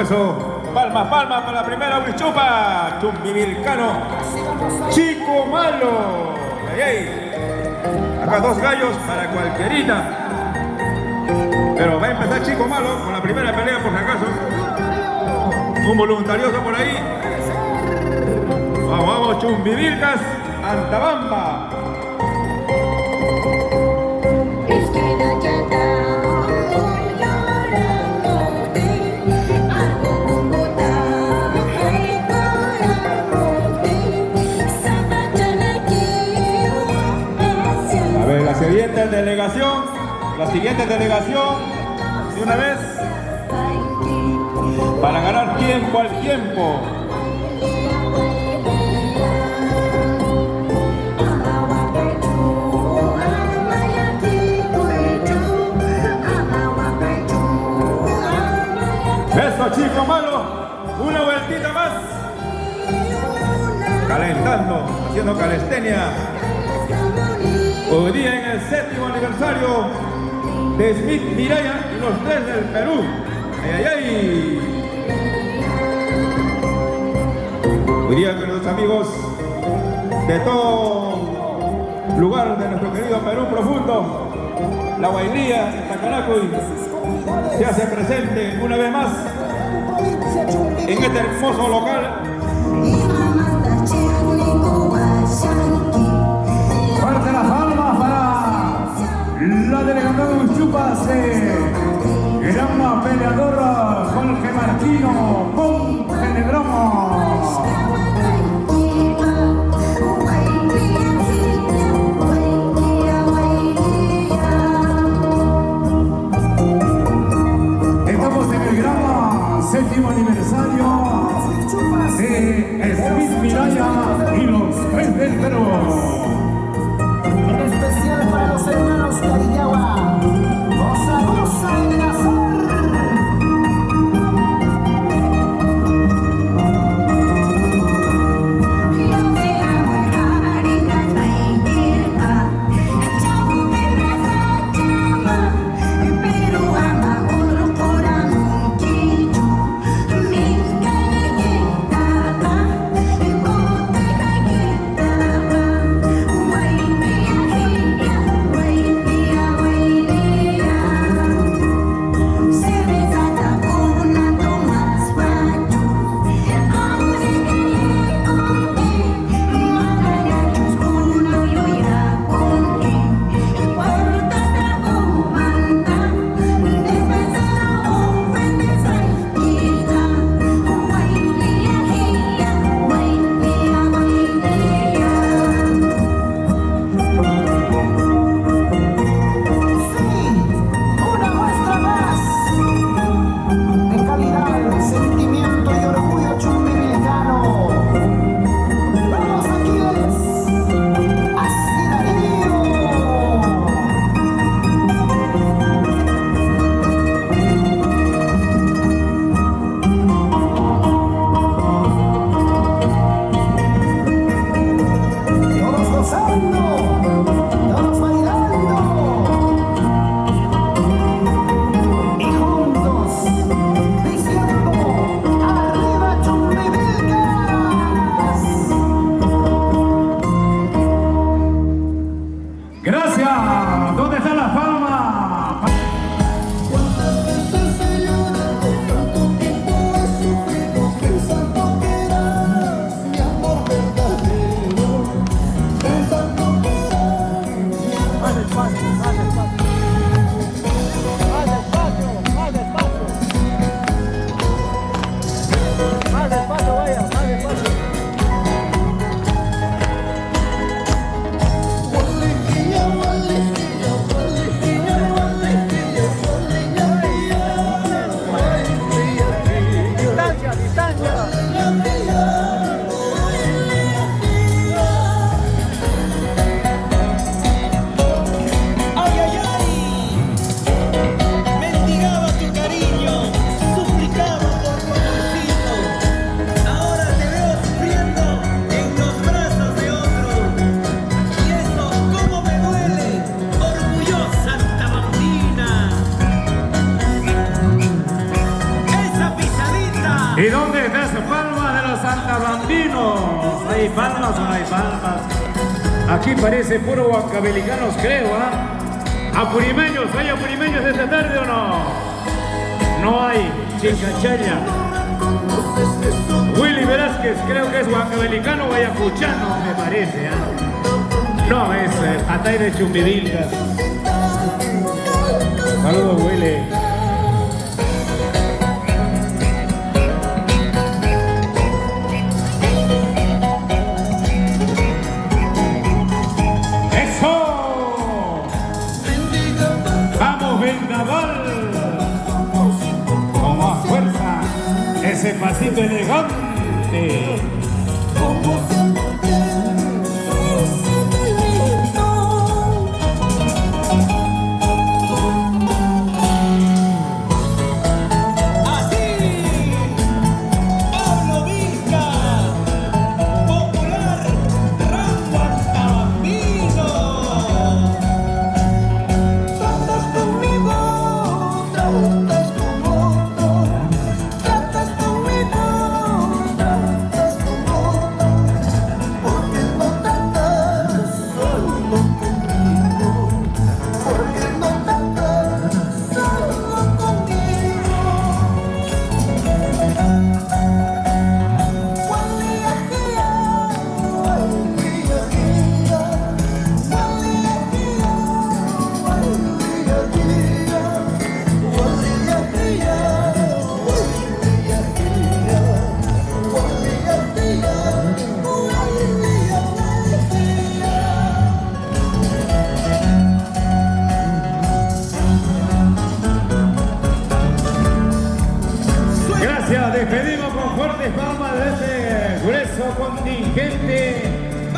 eso. Palmas, palmas para la primera Huichupa. Chumbivilcano. Chico Malo. Ay, ay. Acá dos gallos para cualquierita. Pero va a empezar Chico Malo con la primera pelea por si acaso. Un voluntarioso por ahí. Vamos, vamos, Chumbivilcas, Antabamba. A ver, la siguiente delegación, de una vez, para ganar tiempo al tiempo. Eso, Chico Malo, una vueltita más. Calentando, haciendo calistenia. Hoy día en el 7º aniversario de Smith Miraya y los 3 del Perú. ¡Ay, ay, ay! Hoy día con los amigos de todo lugar de nuestro querido Perú profundo, la Guainía, Tacanacuy, se hace presente una vez más en este hermoso local. Fuerte las palmas para la delegada de Huichupas, gran peleadora Jorge Martino Montenegro. Estamos en el gran 7º aniversario de Smith Miraya y los 3 del Perú. En especial para los hermanos Carillagua, Goza, goza en el azar. ¿Y dónde está esa palma de los santabambinos? ¿Hay palmas o no hay palmas? Aquí parece puro huancavelicanos, creo, ¿ah? ¿Apurimeños? ¿Hay apurimeños esta tarde o no? No hay, chicachaña. Willy Velázquez, creo que es huancabelicano o ayacuchano, me parece, ¿ah? No, es Atay de Chumbivilcas. Saludos, Willy. Ese pasito elegante. Despedimos con fuertes palmas de este grueso contingente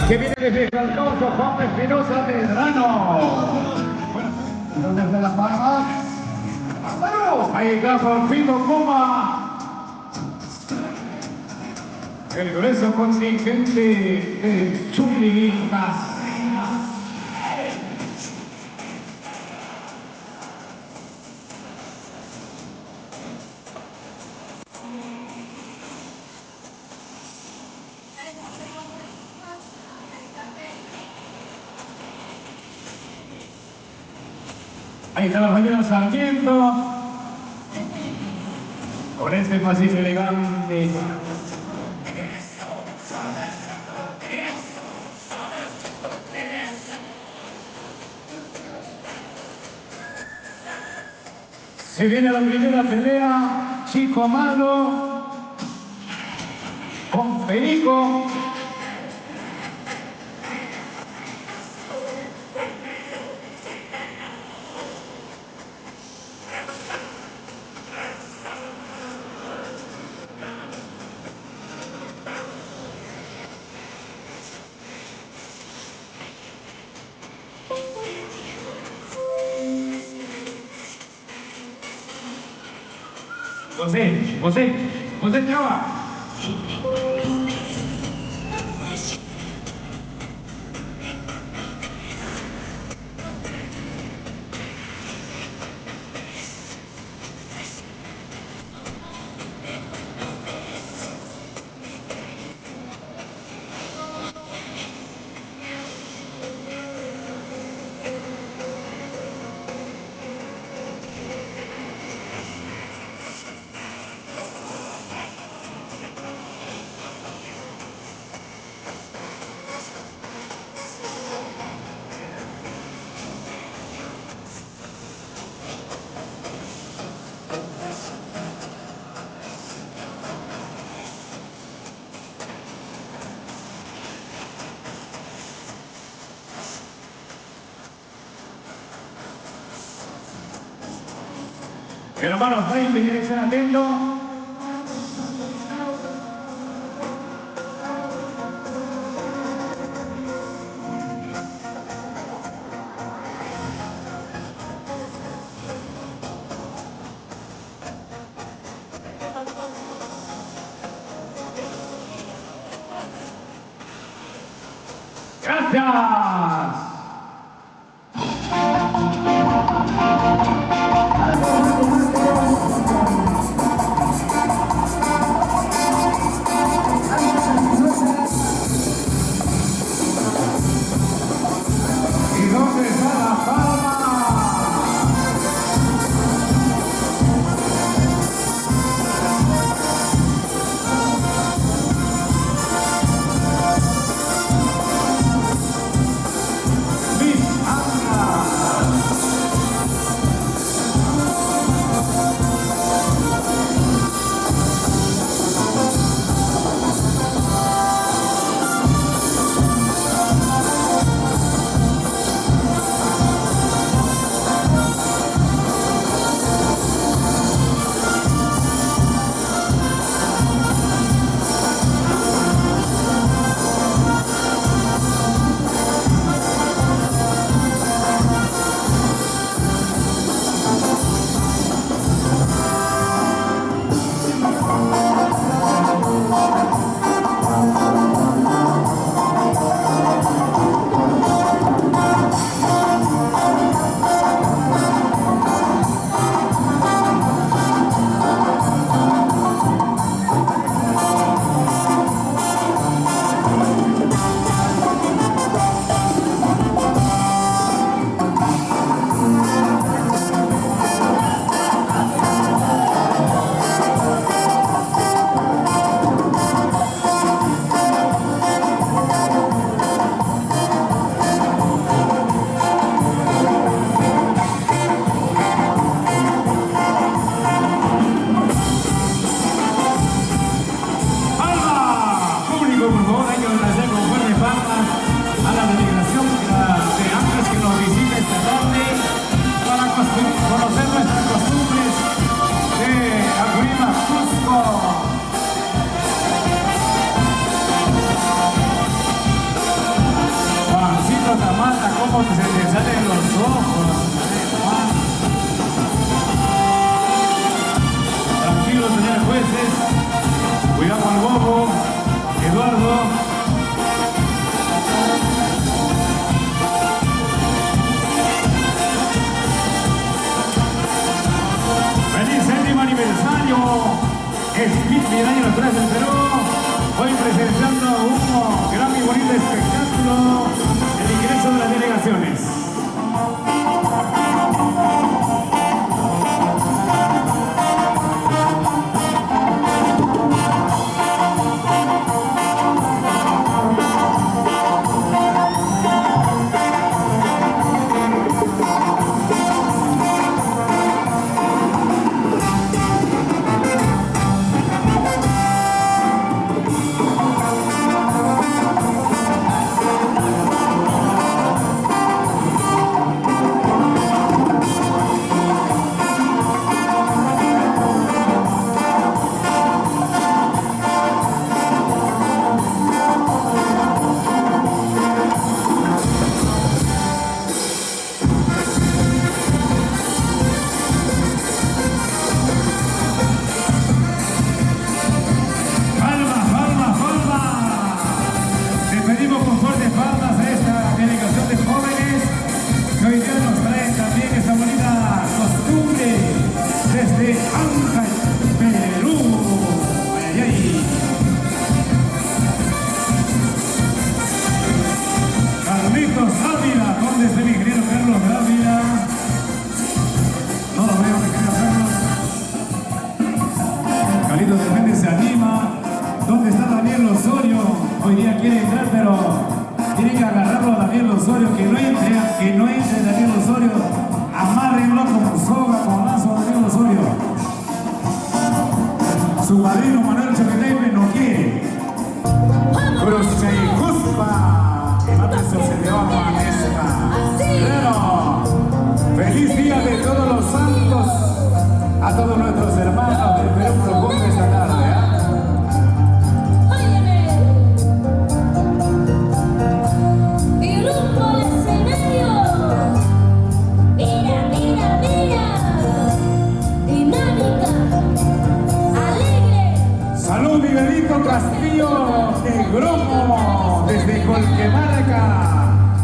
que viene desde Calcauso, Juan Espinosa Medrano. Bueno, desde Las Palmas. Ahí está Porfirio Coma. El grueso contingente de Chumbivilcas. Ahí está la mañana Sarmiento, con este pasito elegante. Se viene la primera pelea, Chico Malo con Perico. José Chava. Hermanos, vayan que tienen que estar atentos. Gracias. Mil años atrás del Perú, hoy presenciando un gran y bonito espectáculo, el ingreso de las delegaciones. Su padrino Manuel Chaquetepe no quiere. Cruce y Cuspa. Y Matricio se le va a Claro. Feliz día de todos los santos a todos nuestros hermanos del Perú profundo esta tarde. Salud, Miguelito Castillo de Gromo, desde Colquemarca,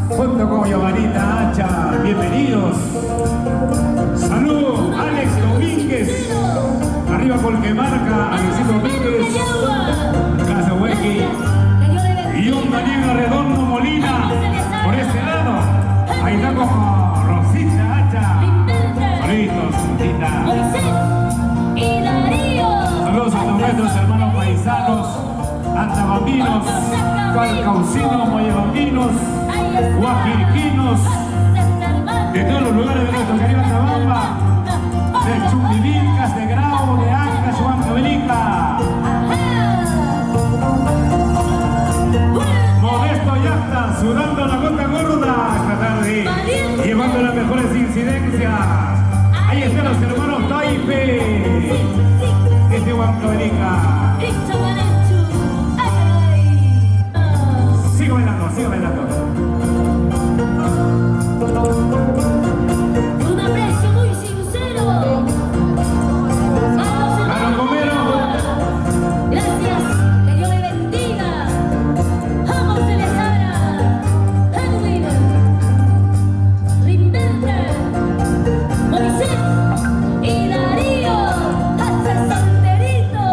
junto con Giovanita Hacha, bienvenidos. Salud, Alex Domínguez, arriba Colquemarca, Alexito Domínguez, Casa Huequi, y un Daniel Arredondo Molina, por este lado, ahí está como Rosita Hacha, saluditos, Rosita. Saludos a nuestros hermanos paisanos, antabambinos, calcaucinos, moyabambinos, guajirquinos, de todos los lugares de nuestro querido Antabamba, de Chumbivilcas, de Grau, de Ancash, Huancavelica. Modesto Yacta, sudando la gota gorda esta tarde, llevando las mejores incidencias. Ahí están los hermanos Taipe. Desde Huancavelica. Sigo bailando, sigo bailando. Un aprecio muy sincero a los gracias, que Dios le bendiga. Vamos, Celesara, Edwin, Rimberta, Moisés y Darío, hasta Santerito.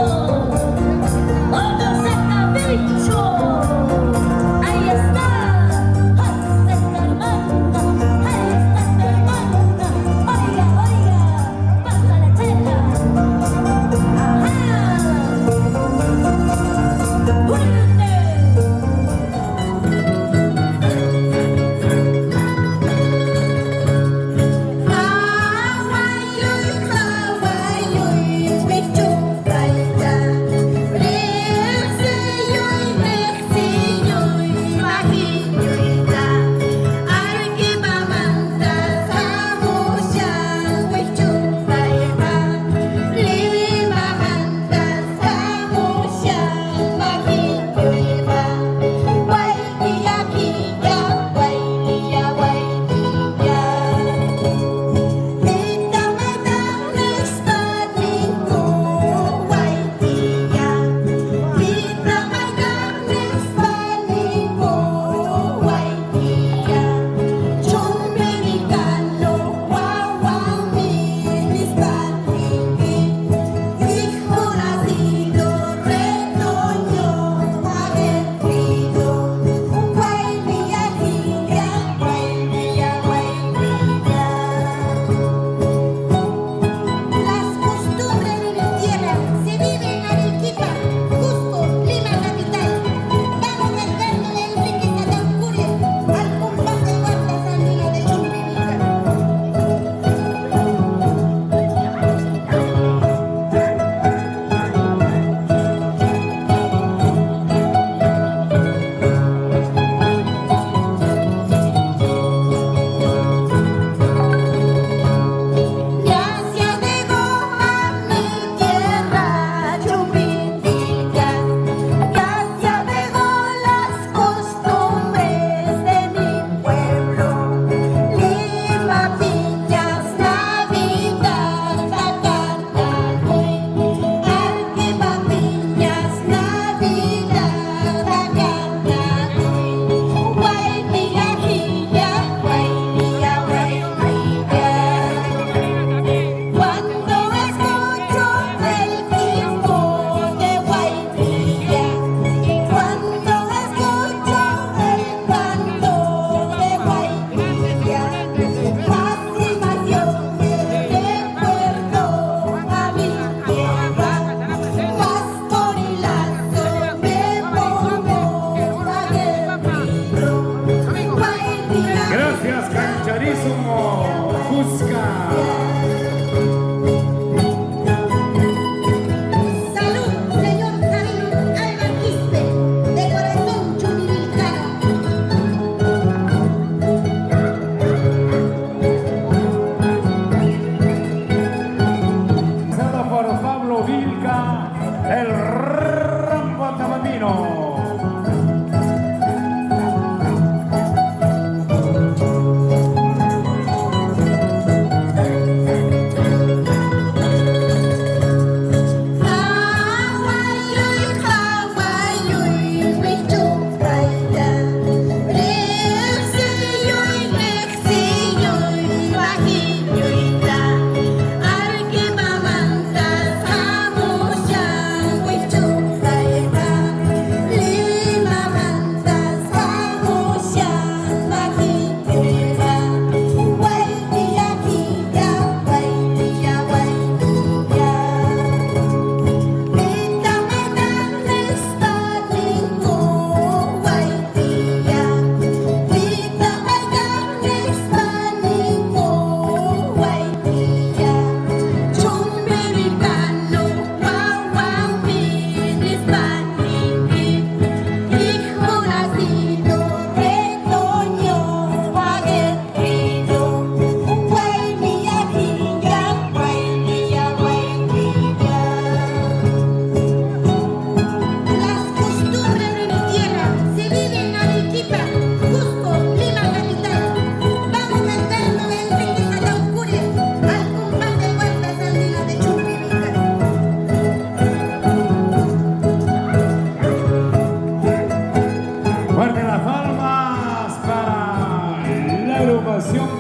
camino.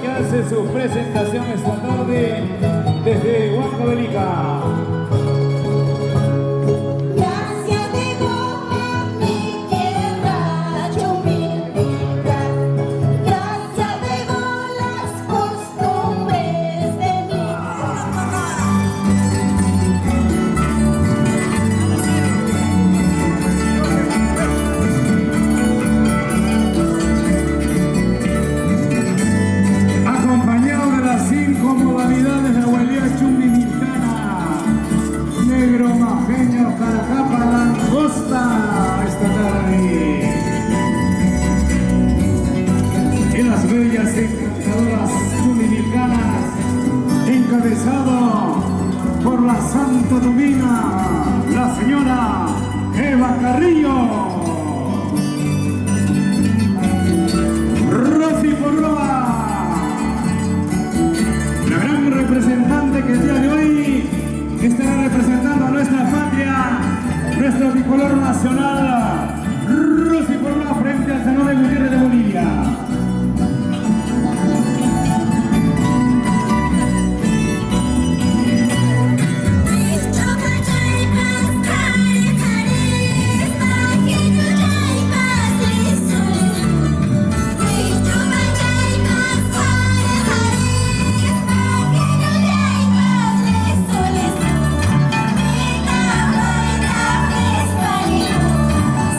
Que hace su presentación esta tarde desde Huancavelica. Gracias de goma mi tierra, Chumbimilca. Gracias de las costumbres de mi Acompañado de las 5 modalidades de la huelía chumbimilcana: negro, majeño, caracapa, langosta, esta tarde. Y las bellas encantadoras chumbimilcanas, encabezado por la Santa Domina, la señora Eva Carrillo. Rosy Porroa, la gran representante que el día de hoy estará representando a nuestra patria, nuestro bicolor nacional, Rosy Porroa, frente al Senador de Gutiérrez de Bolivia.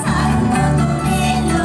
Santo Domingo,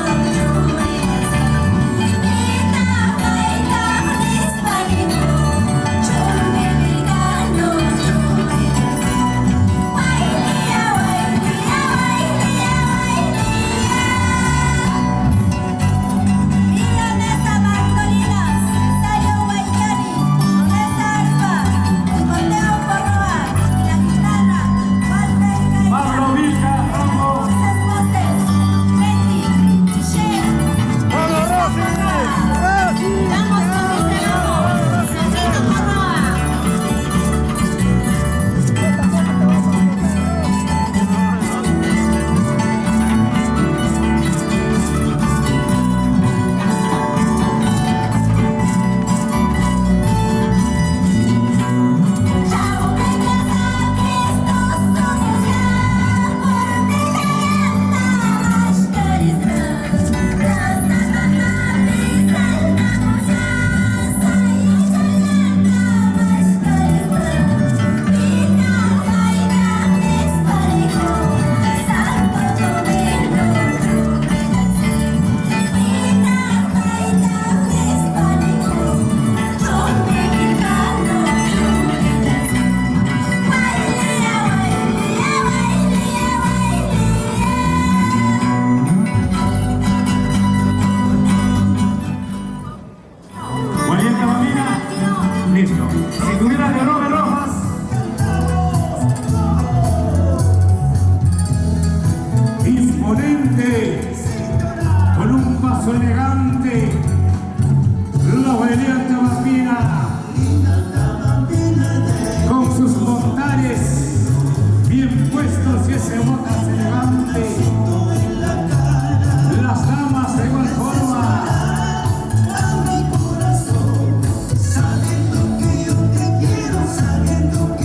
elegante, lo valiente bambina, con sus montares bien puestos y ese botas elegante. Las damas de igual forma. Sabiendo que yo te quiero, sabiendo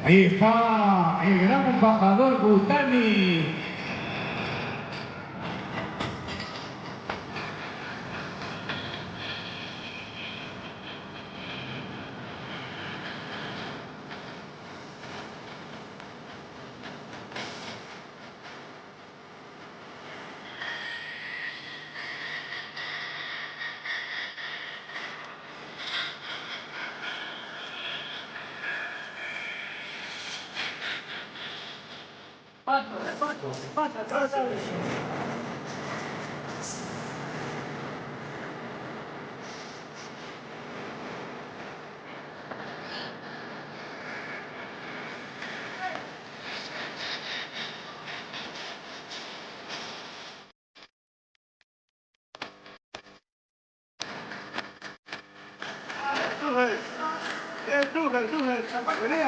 Ahí está el gran embajador Butani.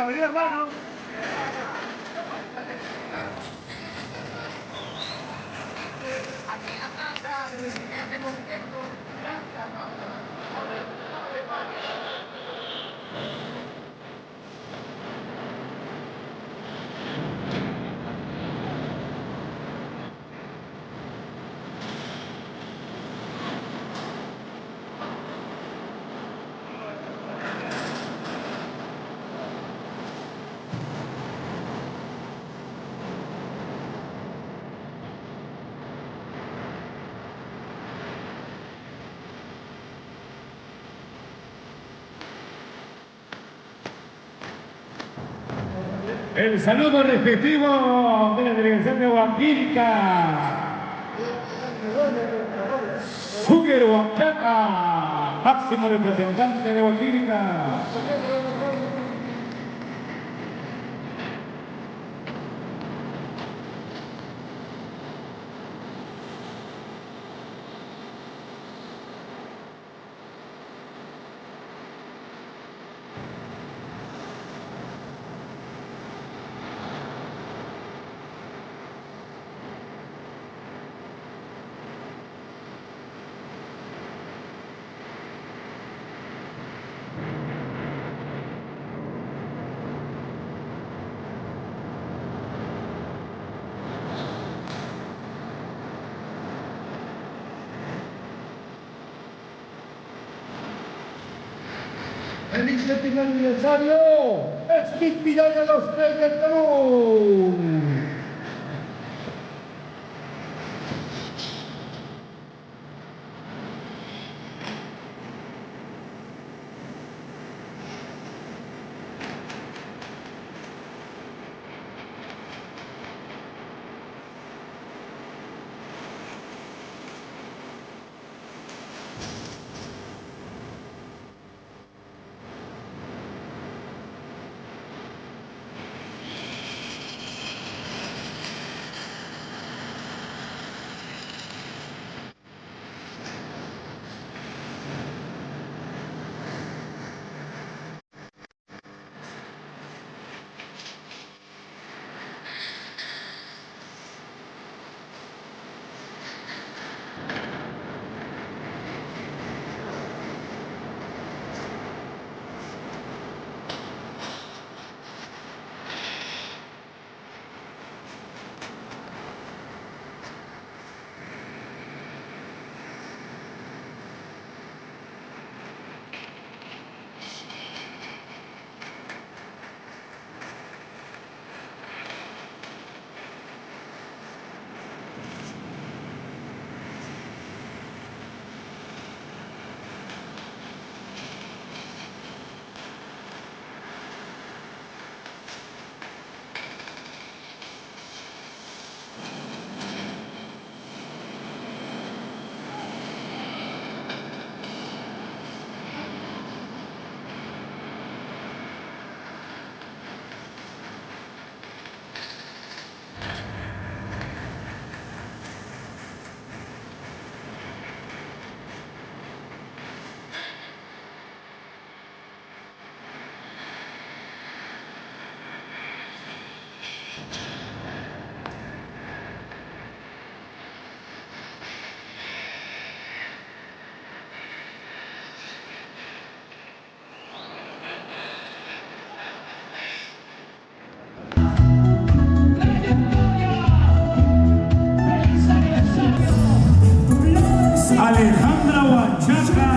Vení, hermano. El saludo respectivo de la delegación de Huancavelica. Suger Huanchaca, máximo representante de Huancavelica. ¡Feliz séptimo aniversario! ¡Es inspirar a los tres del Perú! Alejandra Huachaca,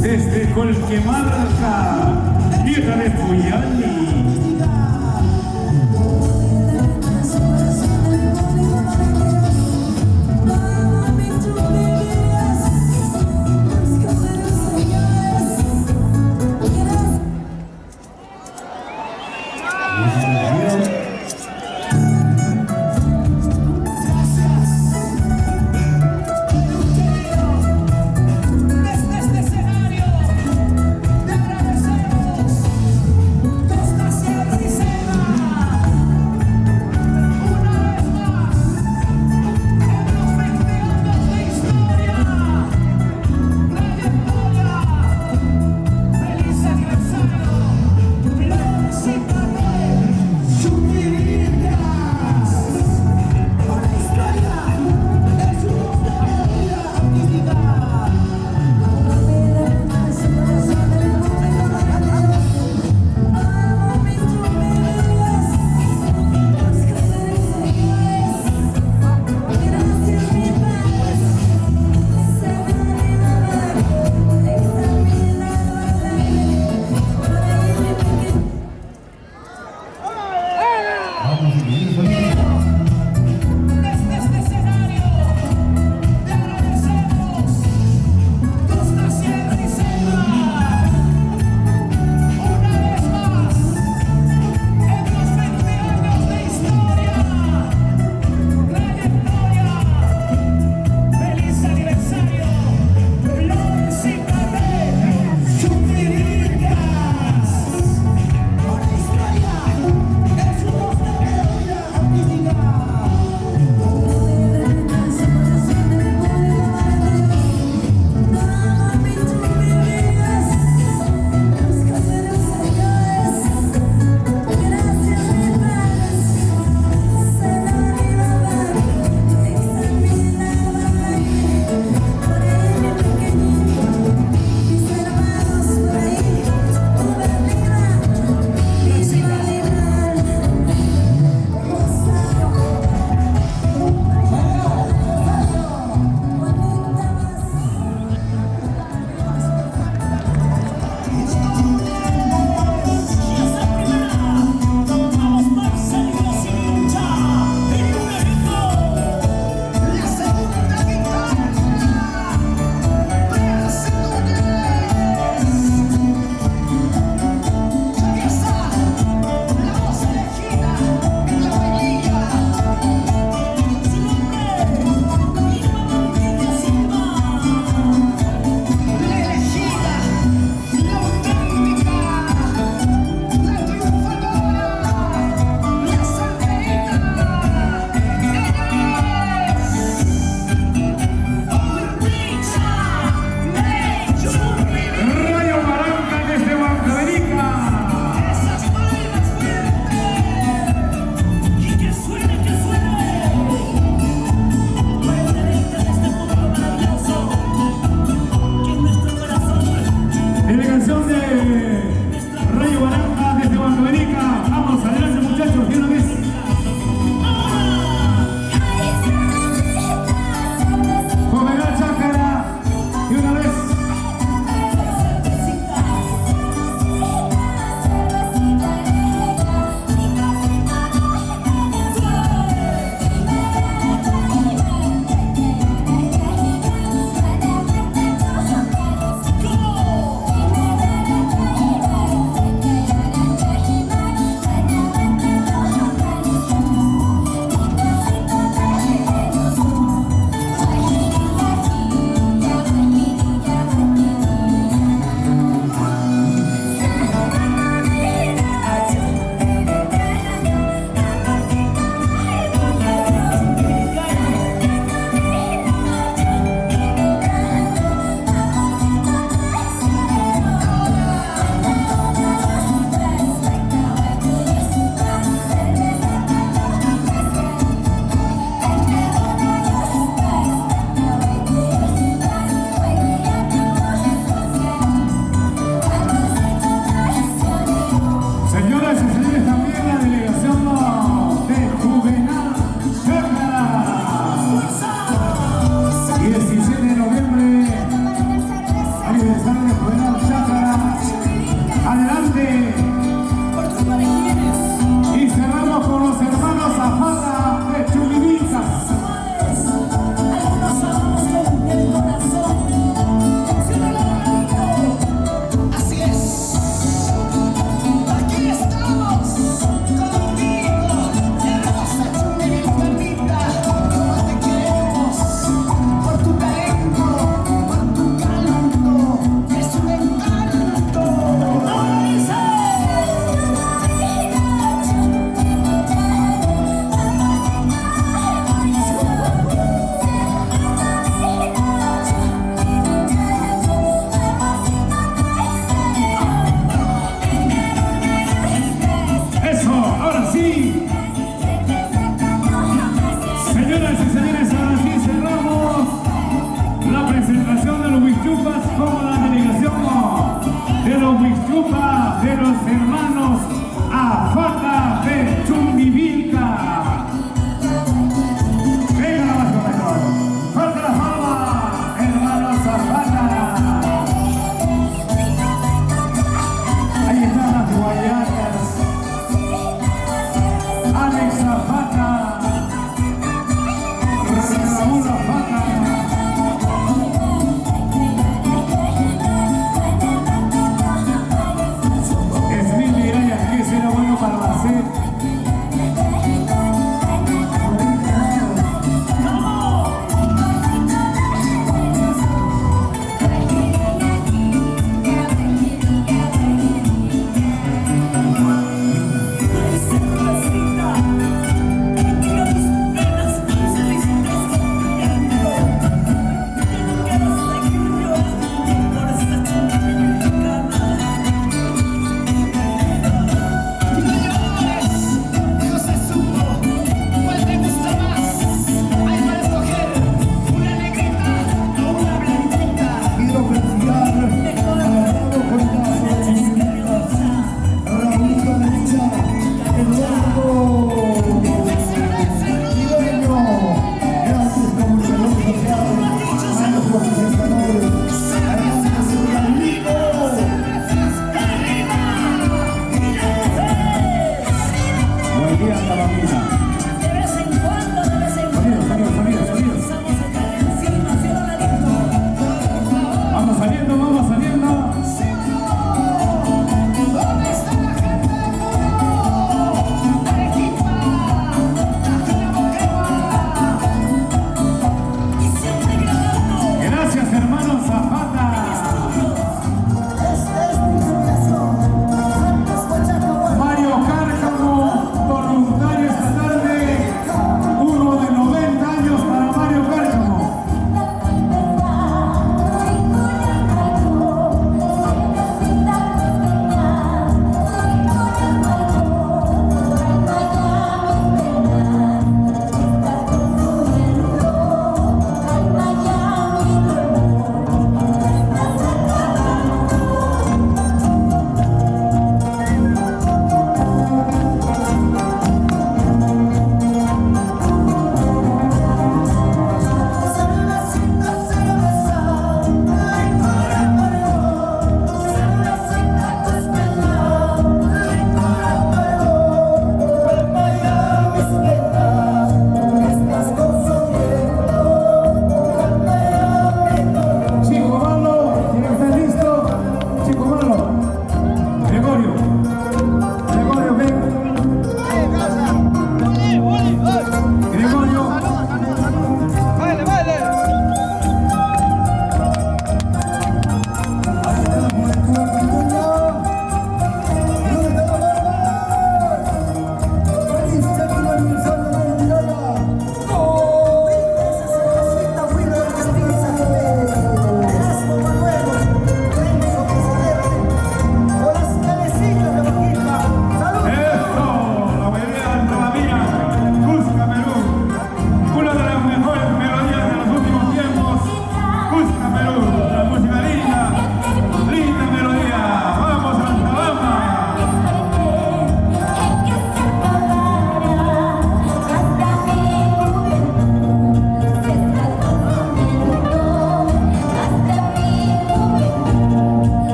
desde Colquemarca, tierra de Puyali.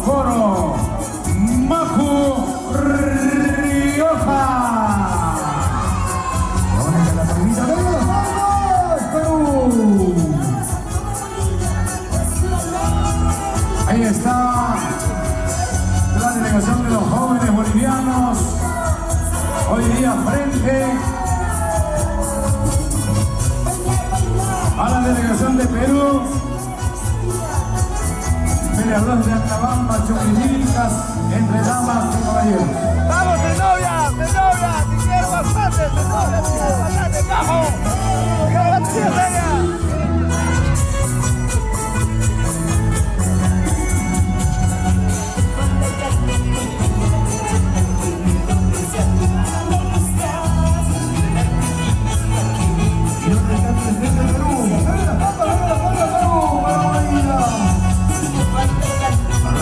coro, Maju Rioja. Ahora que la palmita de los Palmas, Perú. Ahí está la delegación de los jóvenes bolivianos. Hoy día frente a la delegación de Perú. Peleadores de Acabamba, Choquillicas, entre damas y caballeros. ¡Vamos, de novia! ¡Te quiero bastante! ¡Te quiero bastante! ¡Vamos! ¡Te quiero bastante!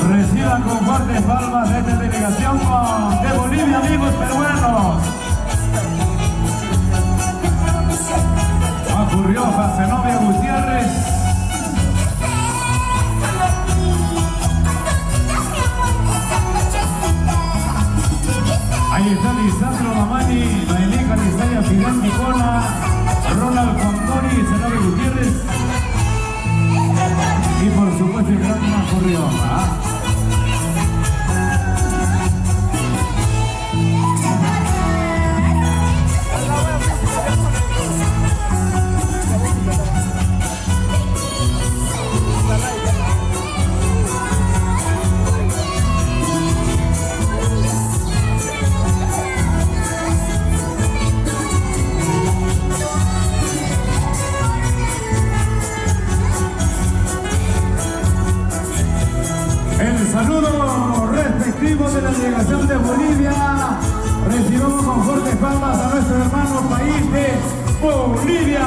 Reciban con fuertes palmas de esta delegación de Bolivia, amigos peruanos. Maju Rioja, Zenobia Gutiérrez. Ahí está Lisandro Mamani, Noemí Calizaya, Fidel Nicona, Ronald Condori, Zenobia Gutiérrez. Y por supuesto el gran Maju Rioja. El saludo respectivo de la delegación de Bolivia. Recibamos con fuertes palmas a nuestro hermano país de Bolivia.